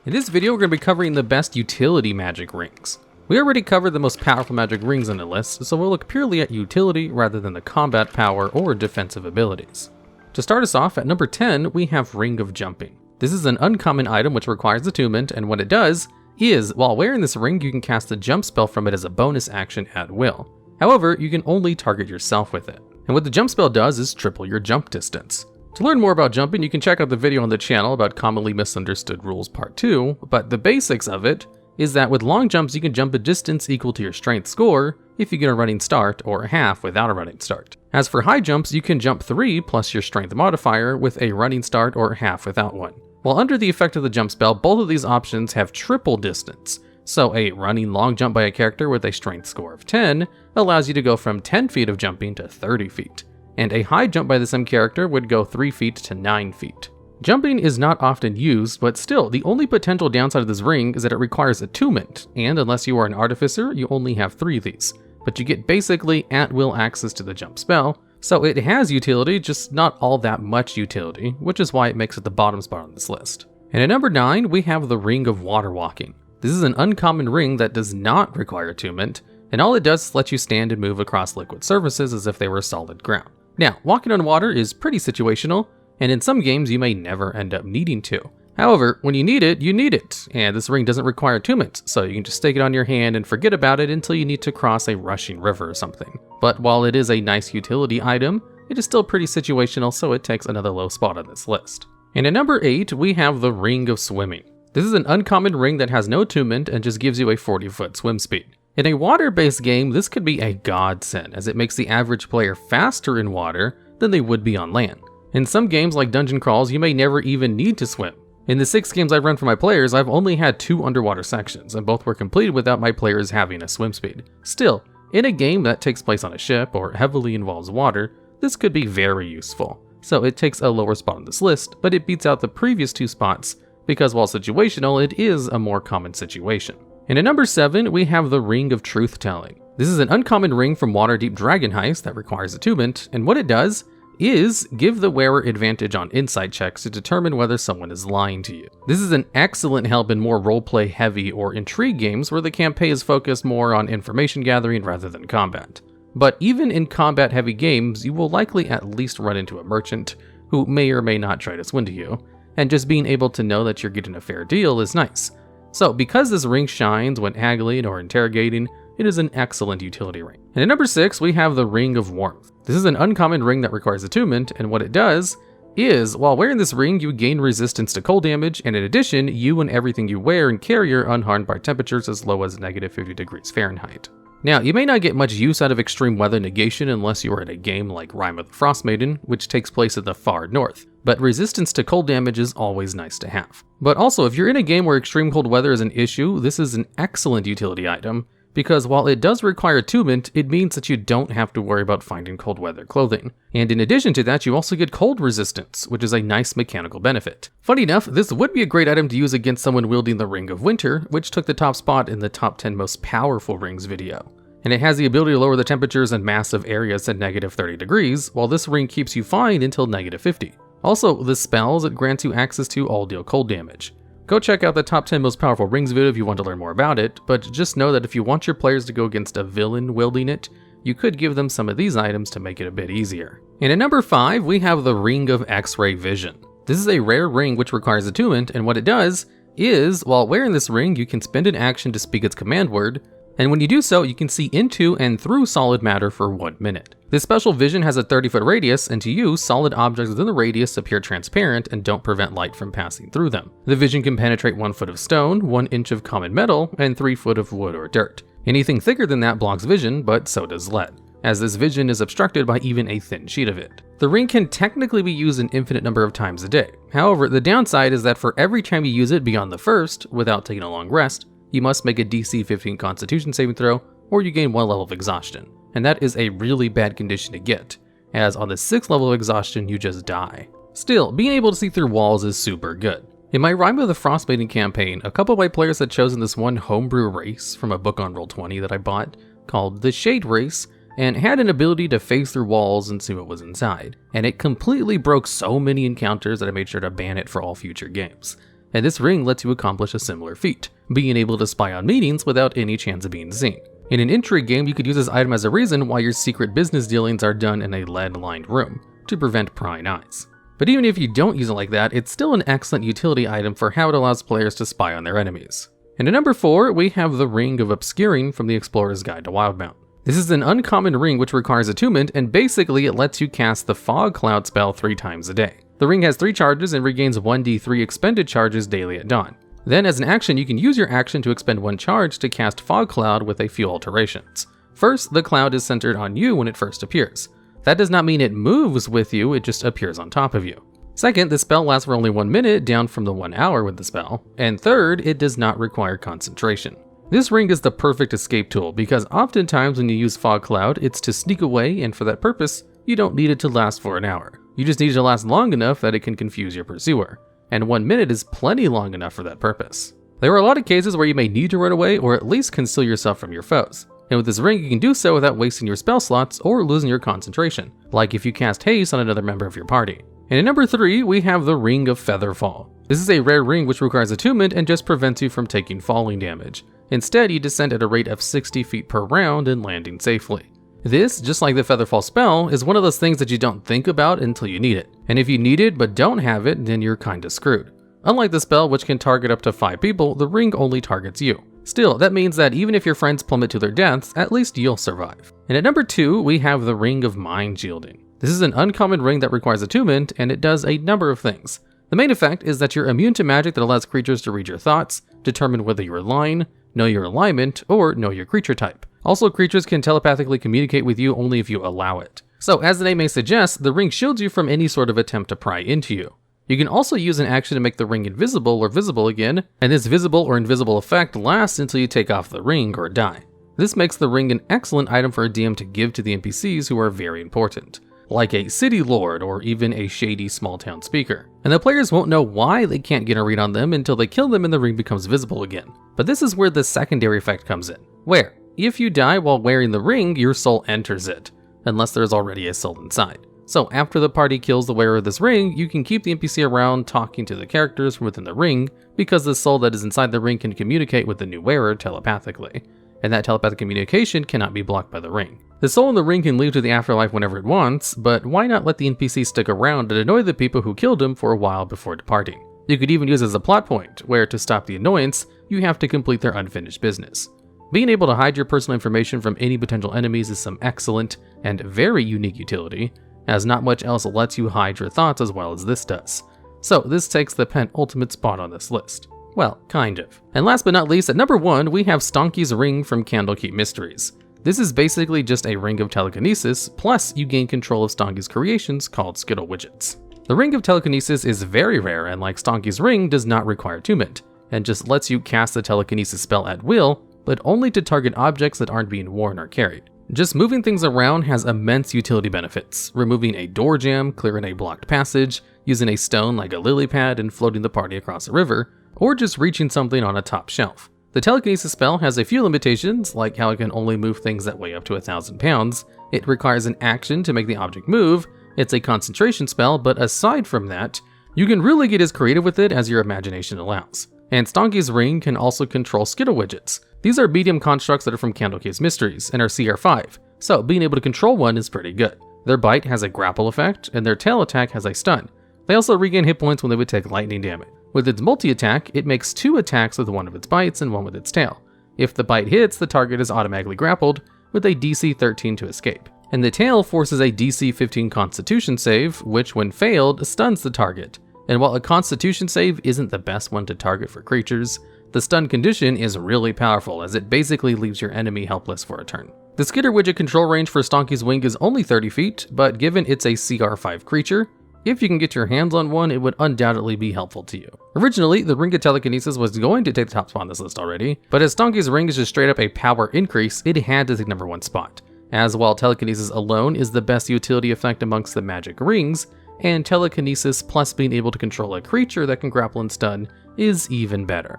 In this video, we're going to be covering the best utility magic rings. We already covered the most powerful magic rings in the list, so we'll look purely at utility rather than the combat power or defensive abilities. To start us off, at number 10, we have Ring of Jumping. This is an uncommon item which requires attunement, and what it does is, while wearing this ring, you can cast a jump spell from it as a bonus action at will. However, you can only target yourself with it. And what the jump spell does is triple your jump distance. To learn more about jumping, you can check out the video on the channel about commonly misunderstood rules part 2, but the basics of it is that with long jumps you can jump a distance equal to your strength score if you get a running start, or half without a running start. As for high jumps, you can jump 3 plus your strength modifier with a running start or half without one. While under the effect of the jump spell, both of these options have triple distance, so a running long jump by a character with a strength score of 10 allows you to go from 10 feet of jumping to 30 feet. And a high jump by the same character would go 3 feet to 9 feet. Jumping is not often used, but still, the only potential downside of this ring is that it requires attunement, and unless you are an artificer, you only have 3 of these. But you get basically at-will access to the jump spell, so it has utility, just not all that much utility, which is why it makes it the bottom spot on this list. And at number 9, we have the Ring of Water Walking. This is an uncommon ring that does not require attunement, and all it does is let you stand and move across liquid surfaces as if they were solid ground. Now, walking on water is pretty situational, and in some games you may never end up needing to. However, when you need it, and this ring doesn't require attunement, so you can just stick it on your hand and forget about it until you need to cross a rushing river or something. But while it is a nice utility item, it is still pretty situational, so it takes another low spot on this list. And at number 8, we have the Ring of Swimming. This is an uncommon ring that has no attunement and just gives you a 40-foot swim speed. In a water-based game, this could be a godsend, as it makes the average player faster in water than they would be on land. In some games like dungeon crawls, you may never even need to swim. In the 6 games I've run for my players, I've only had 2 underwater sections, and both were completed without my players having a swim speed. Still, in a game that takes place on a ship or heavily involves water, this could be very useful. So it takes a lower spot on this list, but it beats out the previous 2 spots, because while situational, it is a more common situation. And at number 7, we have the Ring of Truth Telling. This is an uncommon ring from Waterdeep Dragon Heist that requires attunement, and what it does is give the wearer advantage on insight checks to determine whether someone is lying to you. This is an excellent help in more roleplay heavy or intrigue games where the campaign is focused more on information gathering rather than combat. But even in combat heavy games, you will likely at least run into a merchant who may or may not try to swindle you, and just being able to know that you're getting a fair deal is nice. So because this ring shines when haggling or interrogating, it is an excellent utility ring. And at number 6, we have the Ring of Warmth. This is an uncommon ring that requires attunement, and what it does is, while wearing this ring, you gain resistance to cold damage, and in addition, you and everything you wear and carry are unharmed by temperatures as low as -50 degrees Fahrenheit. Now, you may not get much use out of extreme weather negation unless you are in a game like Rime of the Frostmaiden, which takes place in the far north, but resistance to cold damage is always nice to have. But also, if you're in a game where extreme cold weather is an issue, this is an excellent utility item, because while it does require attunement, it means that you don't have to worry about finding cold weather clothing. And in addition to that, you also get cold resistance, which is a nice mechanical benefit. Funny enough, this would be a great item to use against someone wielding the Ring of Winter, which took the top spot in the top 10 most powerful rings video. And it has the ability to lower the temperatures in massive areas at -30 degrees, while this ring keeps you fine until -50. Also, the spells it grants you access to all deal cold damage. Go check out the top 10 most powerful rings video if you want to learn more about it, but just know that if you want your players to go against a villain wielding it, you could give them some of these items to make it a bit easier. And at number 5, we have the Ring of X-Ray Vision. This is a rare ring which requires attunement, and what it does is, while wearing this ring, you can spend an action to speak its command word, and when you do so, you can see into and through solid matter for 1 minute. This special vision has a 30-foot radius, and to you, solid objects within the radius appear transparent and don't prevent light from passing through them. The vision can penetrate 1 foot of stone, 1 inch of common metal, and 3 foot of wood or dirt. Anything thicker than that blocks vision, but so does lead, as this vision is obstructed by even a thin sheet of it. The ring can technically be used an infinite number of times a day. However, the downside is that for every time you use it beyond the first, without taking a long rest, you must make a DC 15 Constitution saving throw, or you gain 1 level of exhaustion. And that is a really bad condition to get, as on the 6th level of exhaustion, you just die. Still, being able to see through walls is super good. In my Rime of the Frostmaiden campaign, a couple of my players had chosen this one homebrew race from a book on Roll20 that I bought, called the Shade Race, and had an ability to phase through walls and see what was inside. And it completely broke so many encounters that I made sure to ban it for all future games. and this ring lets you accomplish a similar feat, being able to spy on meetings without any chance of being seen. In an intrigue game, you could use this item as a reason why your secret business dealings are done in a lead-lined room, to prevent prying eyes. But even if you don't use it like that, it's still an excellent utility item for how it allows players to spy on their enemies. And at number 4, we have the Ring of Obscuring from the Explorer's Guide to Wildbound. This is an uncommon ring which requires attunement, and basically it lets you cast the Fog Cloud spell 3 times a day. The ring has 3 charges and regains 1d3 expended charges daily at dawn. Then as an action, you can use your action to expend 1 charge to cast Fog Cloud with a few alterations. First, the cloud is centered on you when it first appears. That does not mean it moves with you, it just appears on top of you. Second, the spell lasts for only 1 minute, down from the 1 hour with the spell. And third, it does not require concentration. This ring is the perfect escape tool because oftentimes when you use Fog Cloud, it's to sneak away, and for that purpose, you don't need it to last for an hour. You just need it to last long enough that it can confuse your pursuer. And 1 minute is plenty long enough for that purpose. There are a lot of cases where you may need to run away or at least conceal yourself from your foes. And with this ring, you can do so without wasting your spell slots or losing your concentration, like if you cast haste on another member of your party. And at number 3, we have the Ring of Featherfall. This is a rare ring which requires attunement and just prevents you from taking falling damage. Instead, you descend at a rate of 60 feet per round and landing safely. This, just like the Featherfall spell, is one of those things that you don't think about until you need it. And if you need it but don't have it, then you're kinda screwed. Unlike the spell, which can target up to 5 people, the ring only targets you. Still, that means that even if your friends plummet to their deaths, at least you'll survive. And at number 2, we have the Ring of Mind Shielding. This is an uncommon ring that requires attunement, and it does a number of things. The main effect is that you're immune to magic that allows creatures to read your thoughts, determine whether you're lying, know your alignment, or know your creature type. Also, creatures can telepathically communicate with you only if you allow it. So, as the name may suggest, the ring shields you from any sort of attempt to pry into you. You can also use an action to make the ring invisible or visible again, and this visible or invisible effect lasts until you take off the ring or die. This makes the ring an excellent item for a DM to give to the NPCs who are very important, like a city lord or even a shady small town speaker. And the players won't know why they can't get a read on them until they kill them and the ring becomes visible again. But this is where the secondary effect comes in, where, if you die while wearing the ring, your soul enters it, unless there's already a soul inside. So after the party kills the wearer of this ring, you can keep the NPC around talking to the characters from within the ring, because the soul that is inside the ring can communicate with the new wearer telepathically, and that telepathic communication cannot be blocked by the ring. The soul in the ring can leave to the afterlife whenever it wants, but why not let the NPC stick around and annoy the people who killed him for a while before departing? You could even use it as a plot point, where to stop the annoyance, you have to complete their unfinished business. Being able to hide your personal information from any potential enemies is some excellent and very unique utility, as not much else lets you hide your thoughts as well as this does. So this takes the penultimate spot on this list. Well, kind of. And last but not least, at number 1, we have Stonkey's Ring from Candlekeep Mysteries. This is basically just a ring of telekinesis, plus you gain control of Stonkey's creations called Skittle Widgets. The Ring of Telekinesis is very rare, and like Stonkey's ring, does not require attunement, and just lets you cast the telekinesis spell at will, but only to target objects that aren't being worn or carried. Just moving things around has immense utility benefits, removing a door jamb, clearing a blocked passage, using a stone like a lily pad and floating the party across a river, or just reaching something on a top shelf. The telekinesis spell has a few limitations, like how it can only move things that weigh up to 1,000 pounds, it requires an action to make the object move, it's a concentration spell, but aside from that, you can really get as creative with it as your imagination allows. And Stonkey's ring can also control Skittle Widgets. These are medium constructs that are from Candlekeep Mysteries and are CR5, so being able to control one is pretty good. Their bite has a grapple effect, and their tail attack has a stun. They also regain hit points when they would take lightning damage. With its multi-attack, it makes 2 attacks with one of its bites and one with its tail. If the bite hits, the target is automatically grappled, with a DC 13 to escape. And the tail forces a DC 15 Constitution save, which when failed, stuns the target. And while a Constitution save isn't the best one to target for creatures, the stun condition is really powerful as it basically leaves your enemy helpless for a turn. The Skittle Widget control range for Stonkey's wing is only 30 feet, but given it's a CR5 creature, if you can get your hands on one, it would undoubtedly be helpful to you. Originally, the Ring of Telekinesis was going to take the top spot on this list already, but as Stonkey's ring is just straight up a power increase, it had to take number 1 spot. As while Telekinesis alone is the best utility effect amongst the magic rings, and Telekinesis plus being able to control a creature that can grapple and stun is even better.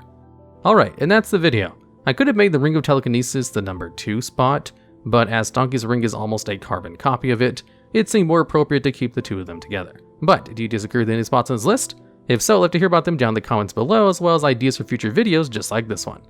Alright, and that's the video. I could have made the Ring of Telekinesis the number 2 spot, but as Stonkey's ring is almost a carbon copy of it, it seemed more appropriate to keep the two of them together. But do you disagree with any spots on this list? If so, I'd love to hear about them down in the comments below, as well as ideas for future videos just like this one.